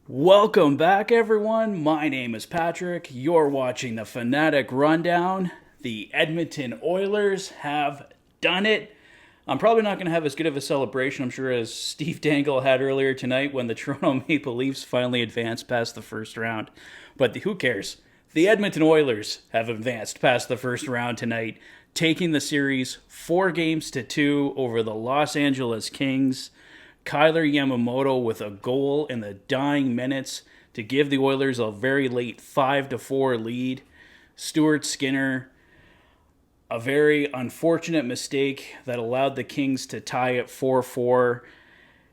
Welcome back, everyone. My name is Patrick. You're watching the Fanatic Rundown. The Edmonton Oilers have done it. I'm probably not going to have as good of a celebration, I'm sure, as Steve Dangle had earlier tonight when the Toronto Maple Leafs finally advanced past the first round. But who cares? The Edmonton Oilers have advanced past the first round tonight, taking the series 4-2 over the Los Angeles Kings. Kyler Yamamoto with a goal in the dying minutes to give the Oilers a very late 5-4 lead. Stuart Skinner, a very unfortunate mistake that allowed the Kings to tie it 4-4.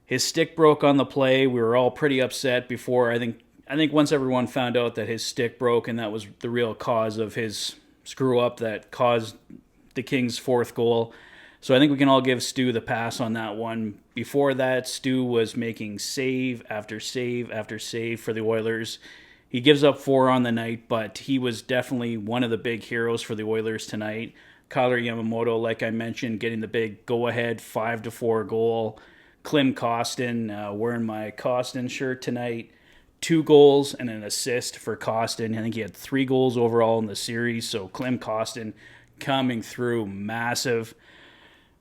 His stick broke on the play. We were all pretty upset before. I think once everyone found out that his stick broke and that was the real cause of his screw up that caused the Kings' fourth goal. So I think we can all give Stu the pass on that one. Before that, Stu was making save after save after save for the Oilers. He gives up 4 on the night, but he was definitely one of the big heroes for the Oilers tonight. Kyler Yamamoto, like I mentioned, getting the big go-ahead 5-4 goal. Klim Kostin, wearing my Kostin shirt tonight. 2 goals and an assist for Kostin. I think he had 3 goals overall in the series, so Klim Kostin coming through massive.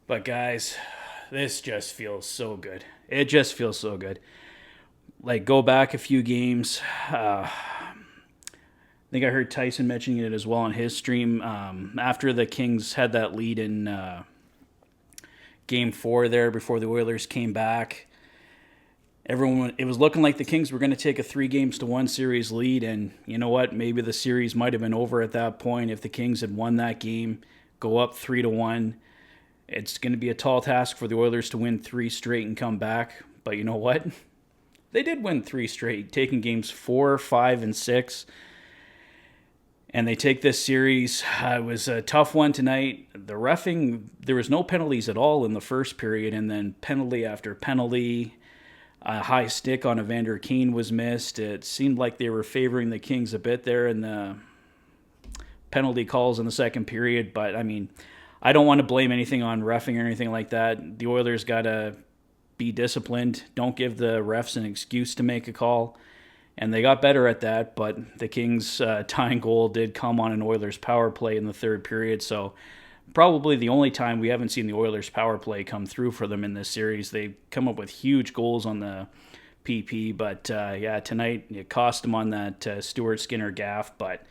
But guys, this just feels so good. It just feels so good. Like, go back a few games. I think I heard Tyson mentioning it as well on his stream. After the Kings had that lead in Game 4 there, before the Oilers came back, it was looking like the Kings were going to take a 3-1 series lead. And you know what? Maybe the series might have been over at that point if the Kings had won that game, go up 3-1. It's going to be a tall task for the Oilers to win 3 straight and come back. But you know what? They did win 3 straight, taking games 4, 5, and 6. And they take this series. It was a tough one tonight. The reffing, there was no penalties at all in the first period, and then penalty after penalty. A high stick on Evander Kane was missed. It seemed like they were favoring the Kings a bit there in the penalty calls in the second period. But, I mean, I don't want to blame anything on reffing or anything like that. The Oilers got to be disciplined. Don't give the refs an excuse to make a call. And they got better at that, but the Kings' tying goal did come on an Oilers power play in the third period. So probably the only time we haven't seen the Oilers power play come through for them in this series. They come up with huge goals on the PP, but tonight it cost them on that Stuart Skinner gaff. But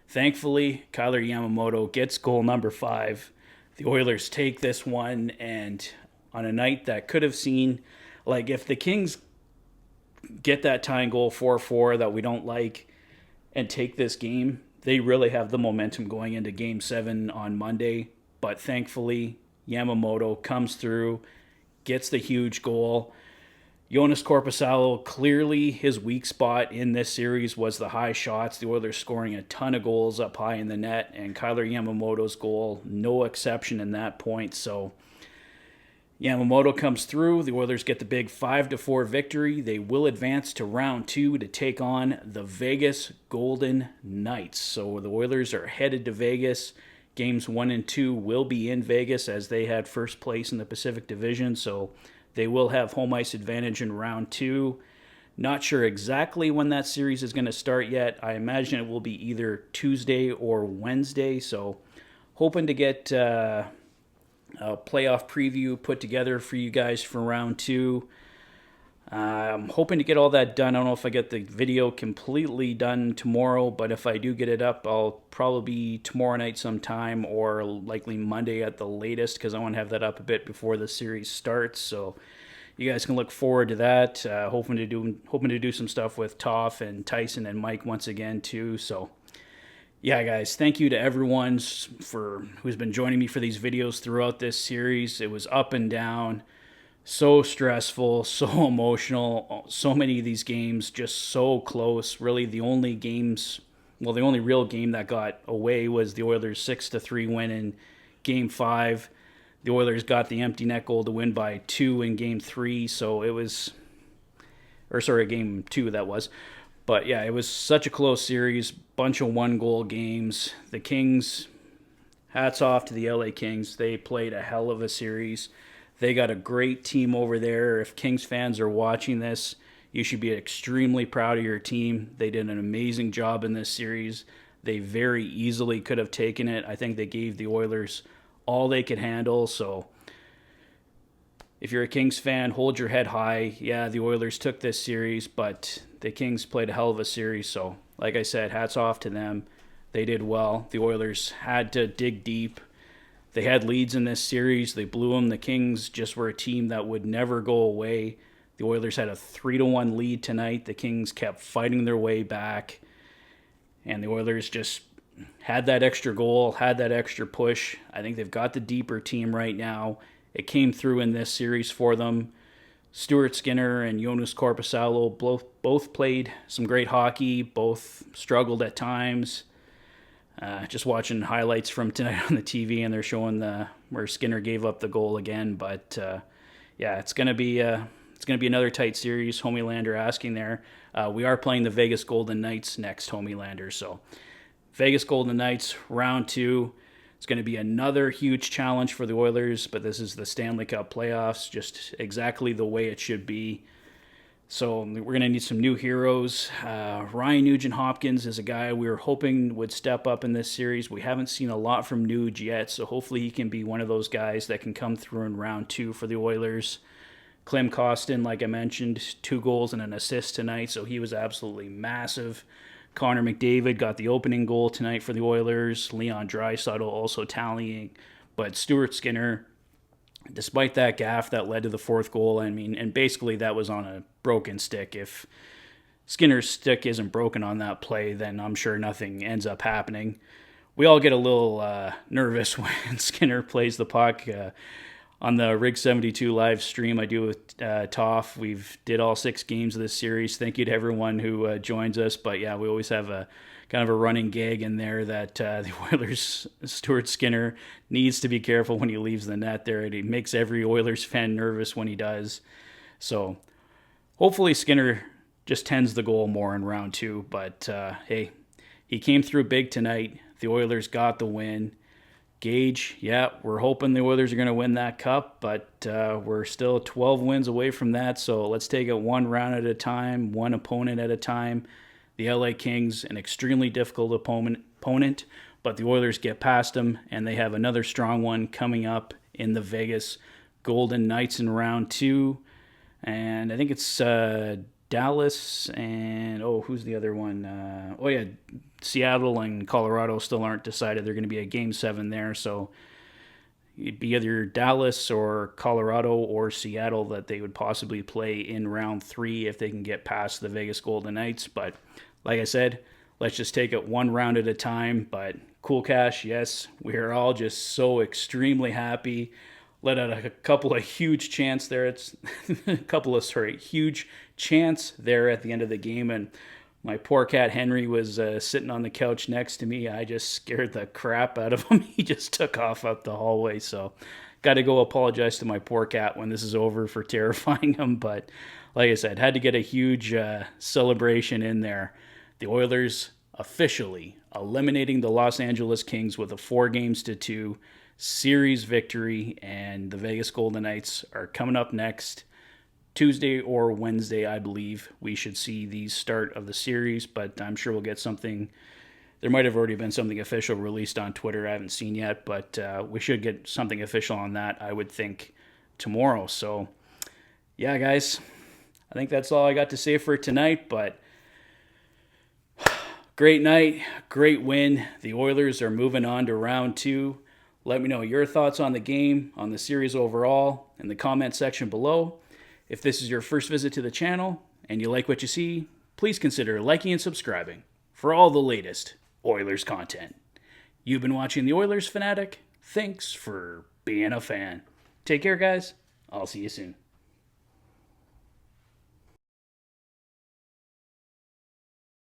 thankfully, Kyler Yamamoto gets goal number 5. The Oilers take this one, and on a night that could have seen, like, if the Kings get that tying goal 4-4 that we don't like and take this game, they really have the momentum going into Game 7 on Monday. But thankfully, Yamamoto comes through, gets the huge goal. Jonas Korpisalo, clearly his weak spot in this series was the high shots. The Oilers scoring a ton of goals up high in the net, and Kyler Yamamoto's goal, no exception in that point. So Yamamoto comes through. The Oilers get the big 5-4 victory. They will advance to round 2 to take on the Vegas Golden Knights. So the Oilers are headed to Vegas. Games 1 and 2 will be in Vegas as they had first place in the Pacific Division. So they will have home ice advantage in round 2. Not sure exactly when that series is going to start yet. I imagine it will be either Tuesday or Wednesday. So hoping to get a playoff preview put together for you guys for round 2. I'm hoping to get all that done. I don't know if I get the video completely done tomorrow, but if I do get it up, I'll probably be tomorrow night sometime or likely Monday at the latest, because I want to have that up a bit before the series starts. So you guys can look forward to that. Hoping to do some stuff with Toff and Tyson and Mike once again too. So yeah, guys, thank you to everyone who's been joining me for these videos throughout this series. It was up and down. So stressful, so emotional, so many of these games just so close. Really, the only real game that got away was the Oilers' 6-3 win in Game 5. The Oilers got the empty net goal to win by 2 in Game 3, so it was... Game 2 that was. But yeah, it was such a close series, bunch of one-goal games. The Kings, hats off to the LA Kings. They played a hell of a series. They got a great team over there. If Kings fans are watching this, You should be extremely proud of your team. They did an amazing job in this series. They very easily could have taken it. I think they gave the Oilers all they could handle. So if you're a Kings fan, hold your head high. Yeah, the Oilers took this series, but the Kings played a hell of a series. So like I said, hats off to them. They did well. The Oilers had to dig deep. They had leads in this series. They blew them. The Kings just were a team that would never go away. The Oilers had a 3-1 lead tonight. The Kings kept fighting their way back. And the Oilers just had that extra goal, had that extra push. I think they've got the deeper team right now. It came through in this series for them. Stuart Skinner and Jonas Korpisalo both played some great hockey. Both struggled at times. Just watching highlights from tonight on the TV, and they're showing where Skinner gave up the goal again. But yeah, it's gonna be another tight series. Homeelander asking there. We are playing the Vegas Golden Knights next, Homeelander. So Vegas Golden Knights round 2. It's going to be another huge challenge for the Oilers, but this is the Stanley Cup playoffs, just exactly the way it should be. So we're going to need some new heroes. Ryan Nugent-Hopkins is a guy we were hoping would step up in this series. We haven't seen a lot from Nuge yet, so hopefully he can be one of those guys that can come through in round 2 for the Oilers. Klim Kostin, like I mentioned, 2 goals and an assist tonight, so he was absolutely massive. Connor McDavid got the opening goal tonight for the Oilers. Leon Draisaitl also tallying. But Stuart Skinner, despite that gaffe that led to the 4th goal, and basically that was on a broken stick. If Skinner's stick isn't broken on that play, then I'm sure nothing ends up happening. We all get a little nervous when Skinner plays the puck. On the Rig 72 live stream I do with Toff, we've did all 6 games of this series. Thank you to everyone who joins us. But yeah, we always have a kind of a running gag in there that the Oilers' Stuart Skinner needs to be careful when he leaves the net there. It makes every Oilers fan nervous when he does. So hopefully Skinner just tends the goal more in round 2. But hey, he came through big tonight. The Oilers got the win. Gage, yeah, we're hoping the Oilers are going to win that cup, but we're still 12 wins away from that, so let's take it one round at a time, one opponent at a time. The LA Kings, an extremely difficult opponent, but the Oilers get past them, and they have another strong one coming up in the Vegas Golden Knights in round 2, and I think it's Dallas and, who's the other one? Seattle and Colorado still aren't decided. They're going to be a Game 7 there, so it'd be either Dallas or Colorado or Seattle that they would possibly play in round 3 if they can get past the Vegas Golden Knights. But like I said, let's just take it one round at a time. But Cool Cash, yes, we are all just so extremely happy. Let out a couple of huge chants there. It's huge chants there at the end of the game, and my poor cat Henry was sitting on the couch next to me. I just scared the crap out of him. He just took off up the hallway. So got to go apologize to my poor cat when this is over for terrifying him. But like I said, had to get a huge celebration in there. The Oilers officially eliminating the Los Angeles Kings with a 4-2 series victory. And the Vegas Golden Knights are coming up next. Tuesday or Wednesday, I believe, we should see the start of the series, but I'm sure we'll get something. There might have already been something official released on Twitter I haven't seen yet, but we should get something official on that, I would think, tomorrow. So, yeah, guys, I think that's all I got to say for tonight, but great night, great win. The Oilers are moving on to round 2. Let me know your thoughts on the game, on the series overall, in the comment section below. If this is your first visit to the channel and you like what you see, please consider liking and subscribing for all the latest Oilers content. You've been watching the Oilers Fanatic. Thanks for being a fan. Take care, guys. I'll see you soon.